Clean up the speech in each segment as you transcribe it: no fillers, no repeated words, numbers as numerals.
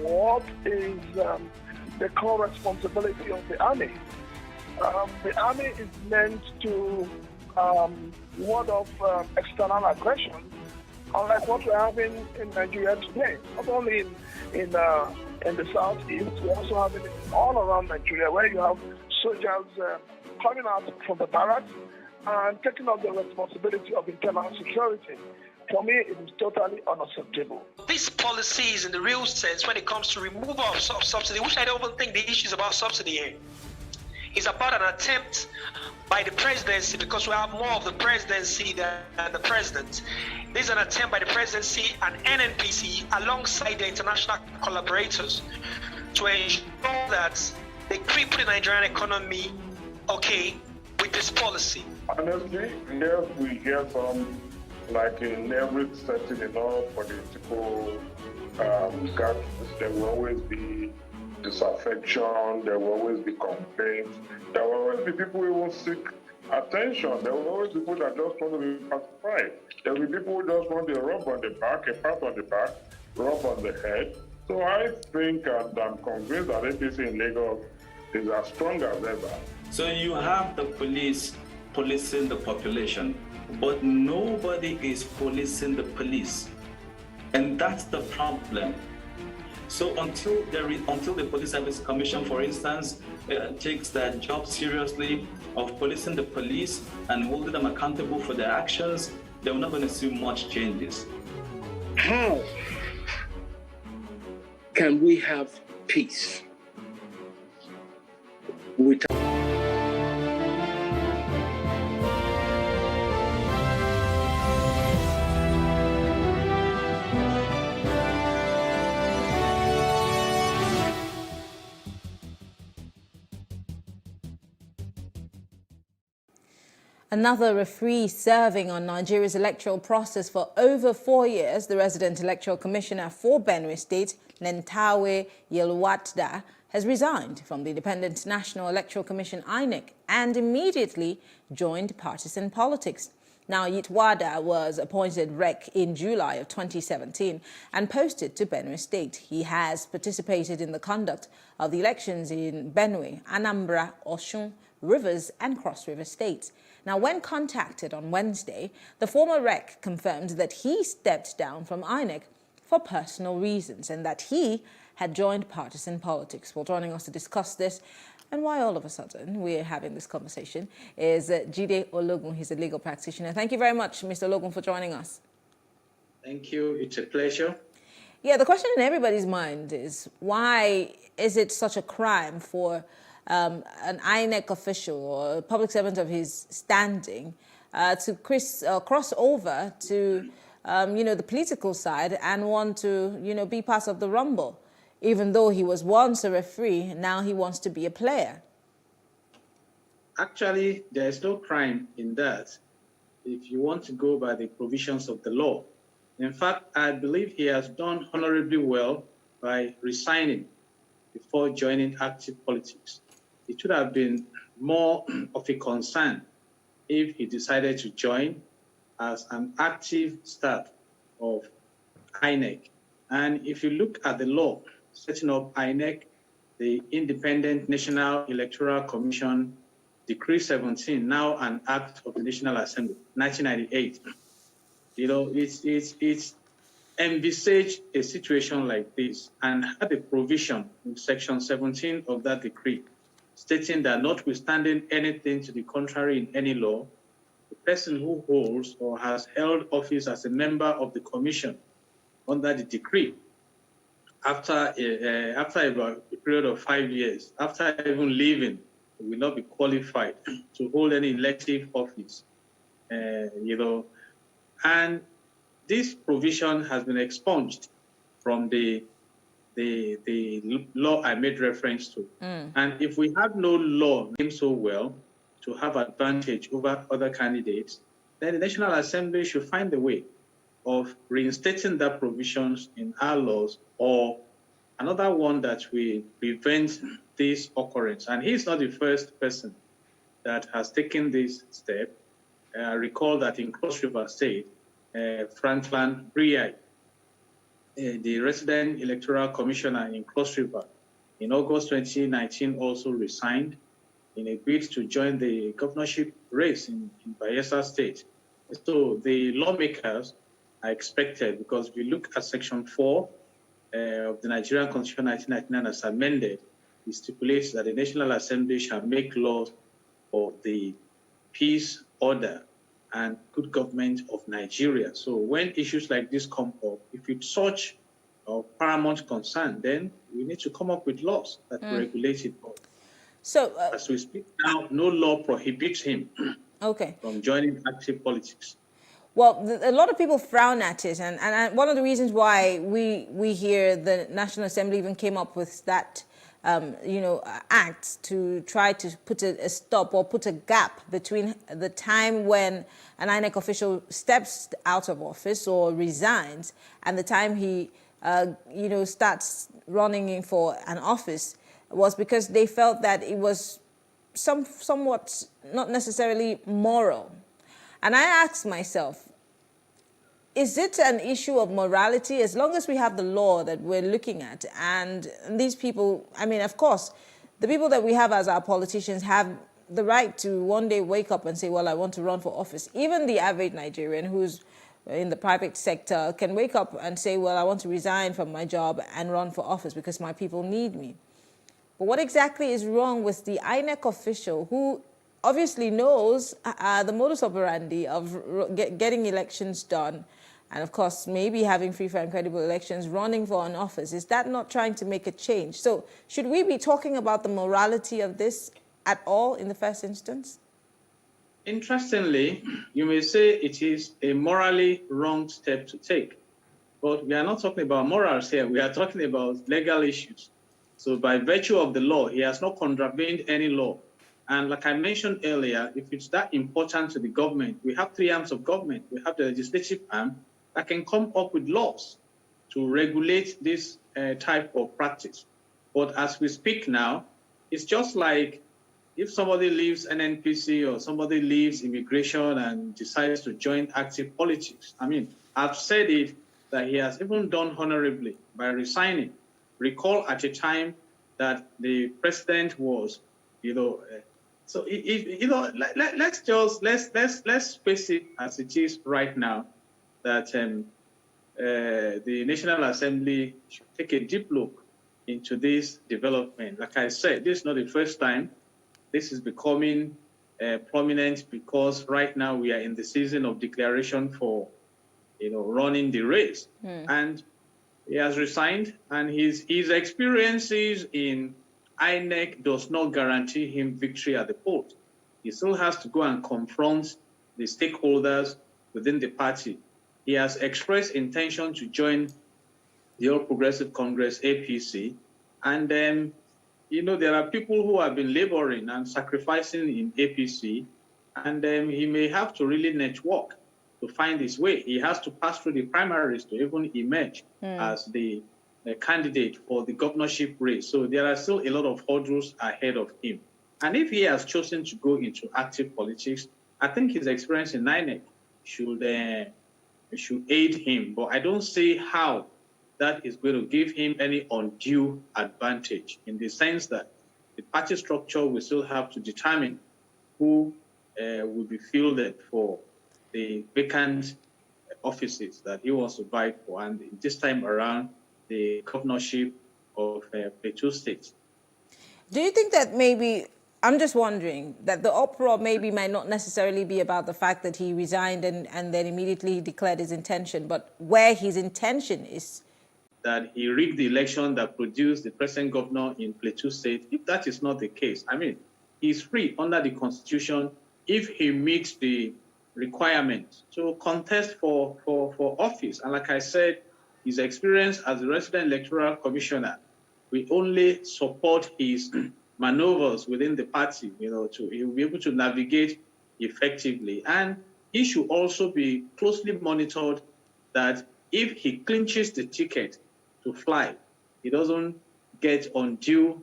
what is the core responsibility of the army. The army is meant to ward off external aggression, unlike what we're having in Nigeria today. Not only in the southeast, we also have it all around Nigeria, where you have soldiers coming out from the barracks and taking up the responsibility of internal security. For me, it is totally unacceptable. This policy is in the real sense when it comes to removal of subsidy, which I don't even think the issue is about subsidy here. It's about an attempt by the presidency, because we have more of the presidency than the president. There's an attempt by the presidency and NNPC alongside the international collaborators to ensure that they cripple the Nigerian economy, with this policy. Honestly, yes, we hear some, like in every setting in all political gatherings, there will always be disaffection, there will always be complaints, there will always be people who will seek attention, there will always be people that just want to be pacified, there will be people who just want a rub on the back, a pat on the back, rub on the head. So I think and I'm convinced that APC in Lagos is as strong as ever. So you have the police policing the population, but nobody is policing the police. And that's the problem. So until the Police Service Commission, for instance, takes their job seriously of policing the police and holding them accountable for their actions, they're not going to see much changes. How can we have peace without Another referee serving on Nigeria's electoral process for over 4 years, the resident electoral commissioner for Benue State, Nentawe Yelwatda, has resigned from the Independent National Electoral Commission INEC and immediately joined partisan politics. Now, Yelwatda was appointed REC in July of 2017 and posted to Benue State. He has participated in the conduct of the elections in Benue, Anambra, Osun, Rivers and Cross River states. Now, when contacted on Wednesday, the former REC confirmed that he stepped down from INEC for personal reasons and that he had joined partisan politics. Well, joining us to discuss this and why all of a sudden we're having this conversation is Jide Ologun. He's a legal practitioner. Thank you very much, Mr. Ologun, for joining us. Thank you. It's a pleasure. Yeah, the question in everybody's mind is, why is it such a crime for an INEC official or a public servant of his standing to cross over to, the political side and want to, be part of the rumble? Even though he was once a referee, now he wants to be a player. Actually, there is no crime in that if you want to go by the provisions of the law. In fact, I believe he has done honorably well by resigning before joining active politics. It should have been more of a concern if he decided to join as an active staff of INEC. And if you look at the law setting up INEC, the Independent National Electoral Commission, Decree 17, now an Act of the National Assembly, 1998, it's envisaged a situation like this and had a provision in Section 17 of that decree stating that notwithstanding anything to the contrary in any law, the person who holds or has held office as a member of the commission under the decree after about a period of 5 years, after even leaving, will not be qualified to hold any elective office, And this provision has been expunged from the law I made reference to. And if we have no law named so well to have advantage over other candidates, then the National Assembly should find a way of reinstating that provisions in our laws, or another one that will prevent this occurrence. And he's not the first person that has taken this step. Recall that in Cross River State, Franklin Briai the resident electoral commissioner in Cross River in August 2019 also resigned in a bid to join the governorship race in Bayelsa State. So the lawmakers are expected, because if you look at Section 4 of the Nigerian Constitution 1999 as amended, it stipulates that the National Assembly shall make laws for the peace, order, and good government of Nigeria. So when issues like this come up, if it's such of paramount concern, then we need to come up with laws that regulate it. So, as we speak now, no law prohibits him from joining active politics. Well, a lot of people frown at it, and one of the reasons why we hear the National Assembly even came up with that, act to try to put a stop or put a gap between the time when an INEC official steps out of office or resigns and the time he, starts running for an office, was because they felt that it was somewhat not necessarily moral. And I asked myself, is it an issue of morality? As long as we have the law that we're looking at, and these people, I mean, of course, the people that we have as our politicians have the right to one day wake up and say, well, I want to run for office. Even the average Nigerian who's in the private sector can wake up and say, well, I want to resign from my job and run for office because my people need me. But what exactly is wrong with the INEC official who obviously knows the modus operandi of getting elections done, and of course maybe having free, fair and credible elections, running for an office? Is that not trying to make a change? So should we be talking about the morality of this at all in the first instance? Interestingly, you may say it is a morally wrong step to take, but we are not talking about morals here. We are talking about legal issues. So by virtue of the law, he has not contravened any law. And like I mentioned earlier, if it's that important to the government, we have three arms of government. We have the legislative arm that can come up with laws to regulate this type of practice. But as we speak now, it's just like if somebody leaves NNPC or somebody leaves immigration and decides to join active politics. I mean, I've said it that he has even done honorably by resigning. Recall at a time that the president was, so let's face it as it is right now, that the National Assembly should take a deep look into this development. Like I said, this is not the first time. This is becoming prominent because right now we are in the season of declaration for, running the race. And he has resigned, and his experiences in INEC does not guarantee him victory at the polls. He still has to go and confront the stakeholders within the party. He has expressed intention to join the All Progressive Congress, APC, and there are people who have been laboring and sacrificing in APC, and he may have to really network to find his way. He has to pass through the primaries to even emerge as the candidate for the governorship race. So there are still a lot of hurdles ahead of him. And if he has chosen to go into active politics, I think his experience in INEC should aid him. But I don't see how that is going to give him any undue advantage, in the sense that the party structure will still have to determine who will be fielded for the vacant offices that he wants to vie for, and this time around, the governorship of Plateau State. Do you think that maybe, I'm just wondering, that the uproar maybe might not necessarily be about the fact that he resigned and then immediately declared his intention, but where his intention is? That he rigged the election that produced the present governor in Plateau State. If that is not the case, I mean, he's free under the Constitution if he meets the requirements to contest for office. And like I said, his experience as a resident electoral commissioner, we only support his maneuvers within the party, he will be able to navigate effectively. And he should also be closely monitored that if he clinches the ticket to fly, he doesn't get undue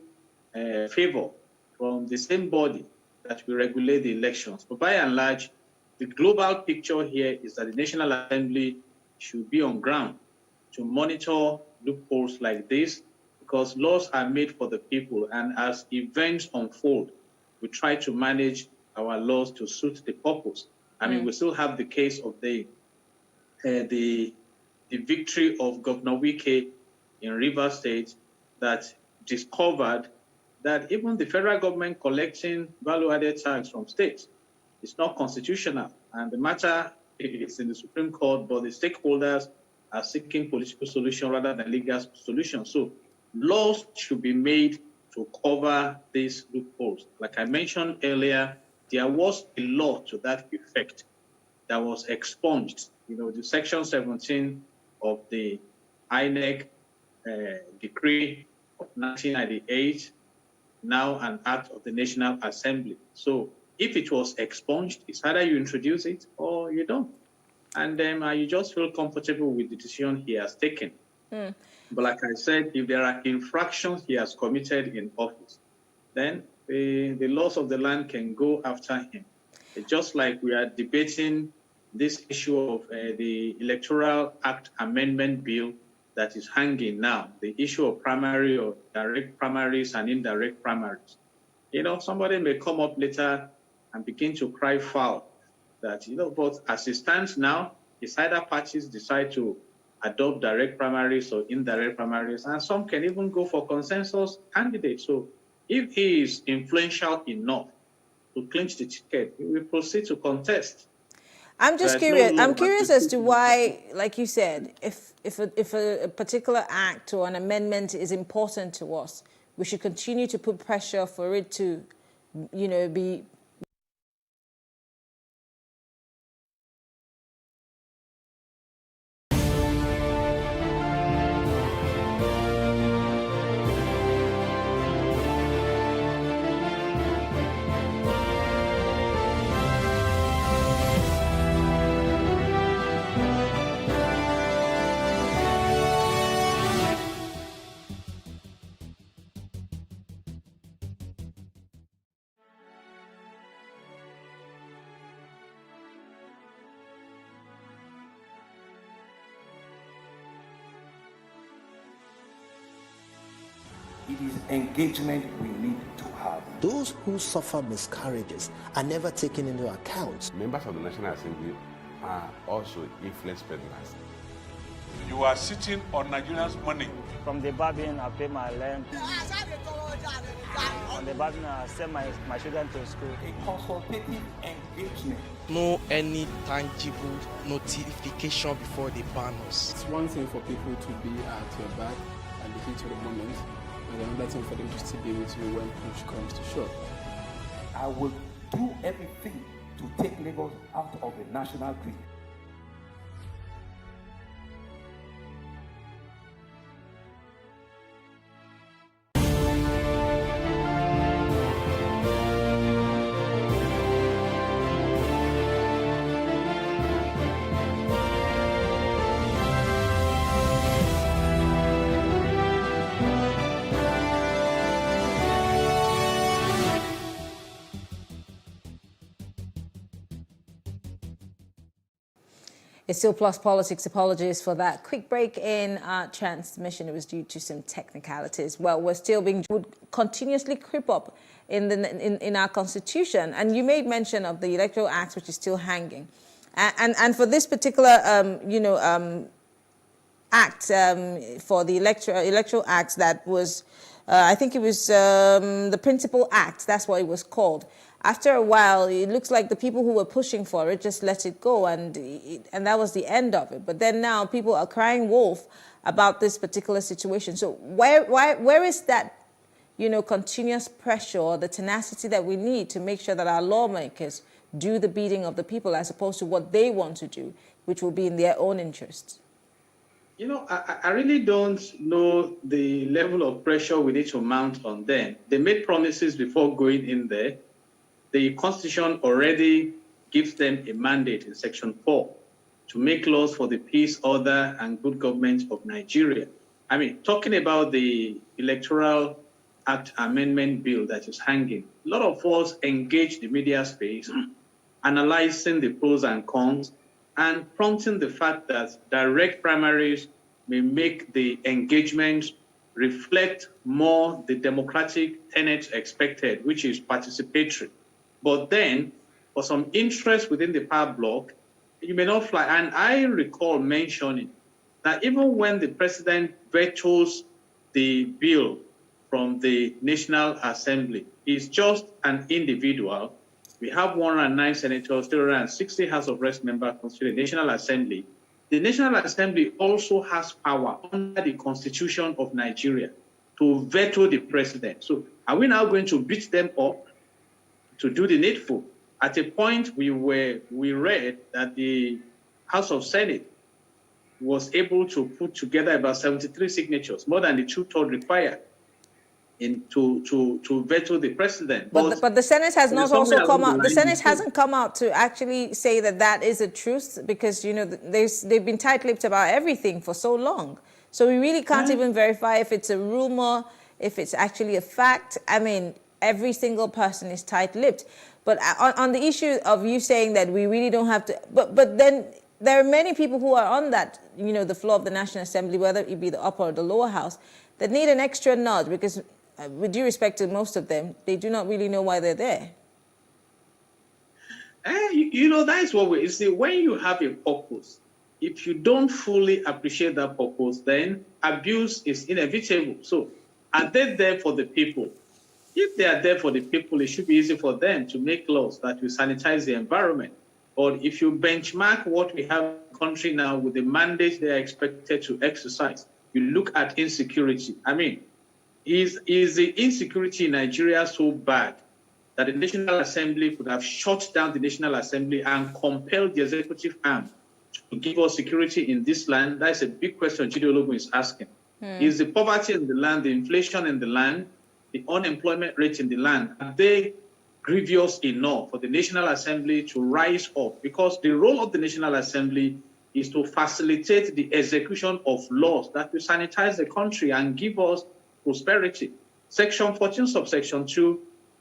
favor from the same body that will regulate the elections. But by and large, the global picture here is that the National Assembly should be on ground to monitor loopholes like this, because laws are made for the people, and as events unfold, we try to manage our laws to suit the purpose. I mean, we still have the case of the victory of Governor Wike in Rivers State that discovered that even the federal government collecting value-added tax from states is not constitutional, and the matter is in the Supreme Court, but the stakeholders are seeking political solution rather than legal solution. So laws should be made to cover these loopholes. Like I mentioned earlier, there was a law to that effect that was expunged. You know, the Section 17 of the INEC decree of 1998, now an act of the National Assembly. So if it was expunged, it's either you introduce it or you don't. And then you just feel comfortable with the decision he has taken. But like I said, if there are infractions he has committed in office, then the laws of the land can go after him. It's just like we are debating this issue of the Electoral Act Amendment Bill that is hanging now, the issue of primary or direct primaries and indirect primaries. You know, somebody may come up later and begin to cry foul that, you know, but as it stands now, it's either parties decide to adopt direct primaries or indirect primaries, and some can even go for consensus candidates. So if he is influential enough to clinch the ticket, he will proceed to contest. I'm just curious. I'm curious as to why, like you said, if a particular act or an amendment is important to us, we should continue to put pressure for it to, you know, be. It is engagement we need to have. Those who suffer miscarriages are never taken into account. Members of the National Assembly are also influence peddlers. You are sitting on Nigerians' money. From the Babin, I pay my rent. On the Babin, I send my children to school. A consultative engagement. No any tangible notification before they ban us. It's one thing for people to be at your back and the heat of the moment, and another thing for them to still be with you when push comes to shove. I will do everything to take Lagos out of the national grid. It's still Plus Politics. Apologies for that quick break in our transmission. It was due to some technicalities. Well, we're still being would continuously creep up in our constitution. And you made mention of the Electoral Act, which is still hanging. And for this particular, act, for the Electoral Act that was, I think it was the Principal Act. That's what it was called. After a while, it looks like the people who were pushing for it just let it go, and that was the end of it. But then now people are crying wolf about this particular situation. So where is that, continuous pressure or the tenacity that we need to make sure that our lawmakers do the bidding of the people as opposed to what they want to do, which will be in their own interests? I really don't know the level of pressure we need to mount on them. They made promises before going in there. The Constitution already gives them a mandate in Section 4 to make laws for the peace, order, and good government of Nigeria. I mean, talking about the Electoral Act Amendment Bill that is hanging, a lot of us engage the media space, analyzing the pros and cons, and prompting the fact that direct primaries may make the engagement reflect more the democratic tenets expected, which is participatory. But then, for some interest within the power bloc, you may not fly. And I recall mentioning that even when the president vetoes the bill from the National Assembly, he's just an individual. We have 109 senators, 360 House of Reps members constitute the National Assembly. The National Assembly also has power under the Constitution of Nigeria to veto the president. So are we now going to beat them up to do the needful? At a point, we read that the House of Senate was able to put together about 73 signatures, more than the 2/3 required, to veto the president. But the Senate has not also come out. The Senate hasn't come out to actually say that that is a truth, because they've been tight-lipped about everything for so long. So we really can't even verify if it's a rumor, if it's actually a fact. I mean, every single person is tight-lipped. But on the issue of you saying that we really don't have to, but then there are many people who are on that, the floor of the National Assembly, whether it be the upper or the lower house, that need an extra nod, because with due respect to most of them, they do not really know why they're there. That is what you see. When you have a purpose, if you don't fully appreciate that purpose, then abuse is inevitable. So are they there for the people? If they are there for the people, it should be easy for them to make laws that will sanitize the environment. But if you benchmark what we have in the country now with the mandate they are expected to exercise, you look at insecurity. I mean, is the insecurity in Nigeria so bad that the National Assembly could have shut down the National Assembly and compelled the executive arm to give us security in this land? That's a big question Jide Ologun is asking. Is the poverty in the land, the inflation in the land, the unemployment rate in the land, are they grievous enough for the National Assembly to rise up? Because the role of the National Assembly is to facilitate the execution of laws that will sanitize the country and give us prosperity. Section 14, subsection 2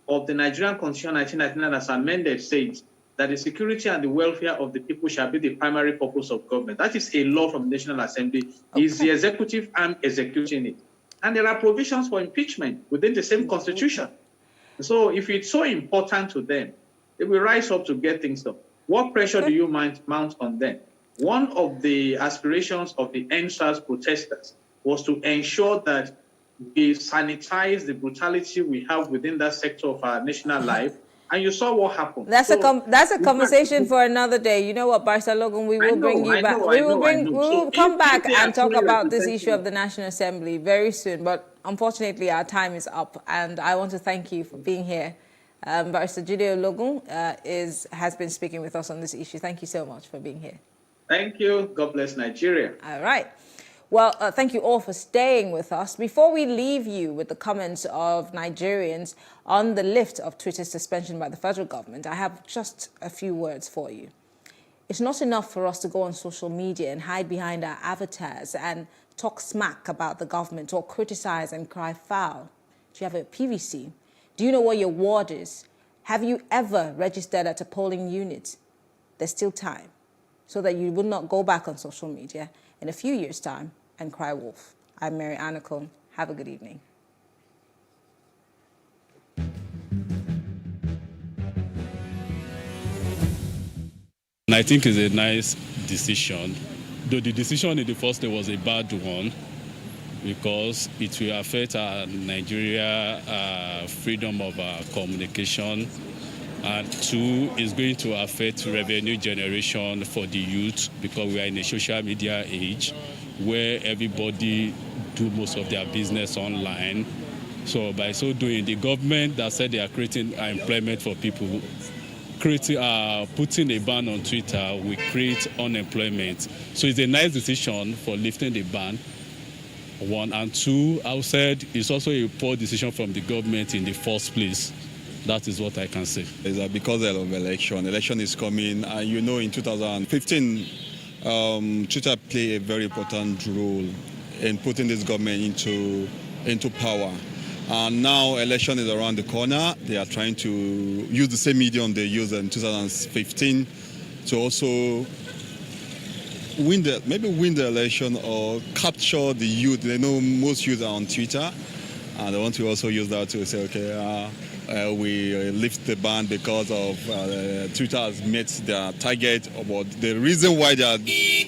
of the Nigerian Constitution 1999 as amended says that the security and the welfare of the people shall be the primary purpose of government. That is a law from the National Assembly. Okay. Is the executive arm executing it? And there are provisions for impeachment within the same constitution. So if it's so important to them, they will rise up to get things done. What pressure do you mount on them? One of the aspirations of the NSAS protesters was to ensure that we sanitize the brutality we have within that sector of our national life. And you saw what happened. That's a conversation for another day. You know what, Barrister Logan, we will bring you back. We will come back and talk about this issue of the National Assembly very soon. But unfortunately, our time is up, and I want to thank you for being here. Barrister Jide Ologun has been speaking with us on this issue. Thank you so much for being here. Thank you. God bless Nigeria. All right. Well, thank you all for staying with us. Before we leave you with the comments of Nigerians on the lift of Twitter's suspension by the federal government, I have just a few words for you. It's not enough for us to go on social media and hide behind our avatars and talk smack about the government or criticize and cry foul. Do you have a PVC? Do you know what your ward is? Have you ever registered at a polling unit? There's still time, so that you will not go back on social media in a few years' time and cry wolf. I'm Mary Anacombe. Have a good evening. I think it's a nice decision, though the decision in the first day was a bad one, because it will affect our Nigeria freedom of communication. And two, is going to affect revenue generation for the youth, because we are in a social media age where everybody do most of their business online. So by so doing, the government that said they are creating employment for people, putting a ban on Twitter will create unemployment. So it's a nice decision for lifting the ban, one. And two, I said it's also a poor decision from the government in the first place. That is what I can say. Is that because of election is coming, and you know in 2015, Twitter played a very important role in putting this government into power. And now election is around the corner. They are trying to use the same medium they used in 2015 to also win the election or capture the youth. They know most youth are on Twitter, and they want to also use that to say, okay, we lift the ban because of Twitter has met their target. But the reason why they are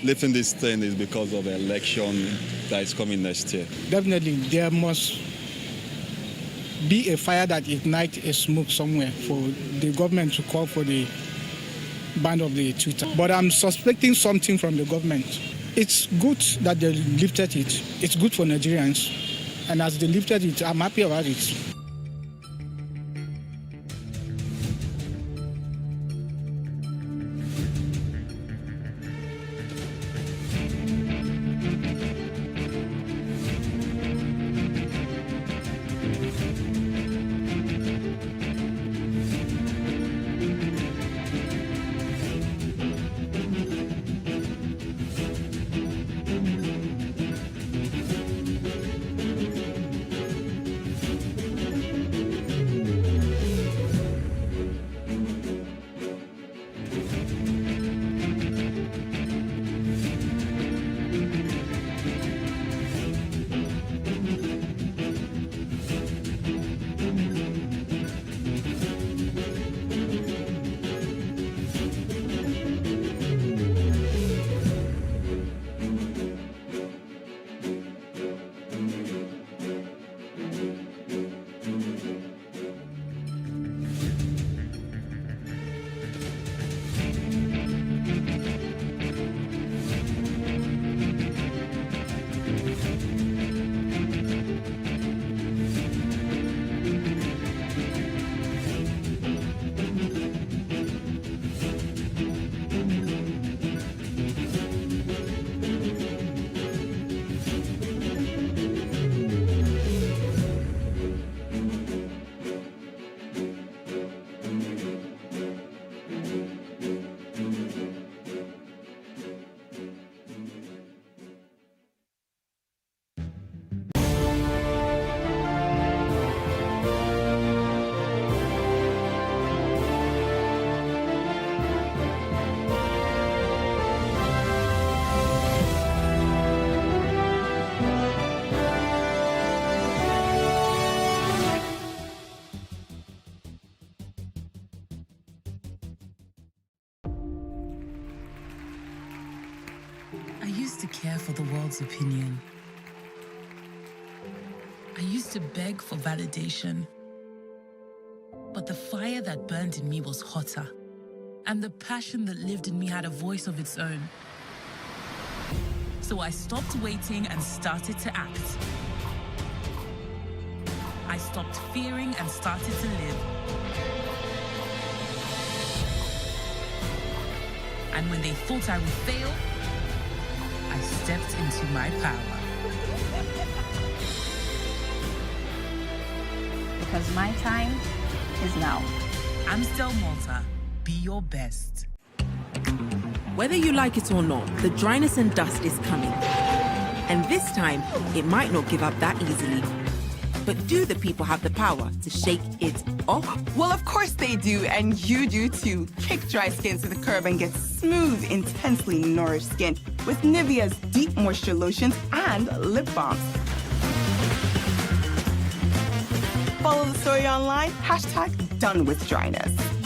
lifting this thing is because of the election that is coming next year. Definitely, there must be a fire that ignites a smoke somewhere for the government to call for the ban of the Twitter. But I'm suspecting something from the government. It's good that they lifted it. It's good for Nigerians. And as they lifted it, I'm happy about it. To care for the world's opinion. I used to beg for validation. But the fire that burned in me was hotter, and the passion that lived in me had a voice of its own. So I stopped waiting and started to act. I stopped fearing and started to live. And when they thought I would fail, I stepped into my power. Because my time is now. Amstel Malta, be your best. Whether you like it or not, the dryness and dust is coming. And this time, it might not give up that easily. But do the people have the power to shake it off? Well, of course they do, and you do too. Kick dry skin to the curb and get smooth, intensely nourished skin with Nivea's deep moisture lotions and lip balms. Follow the story online, #DoneWithDryness.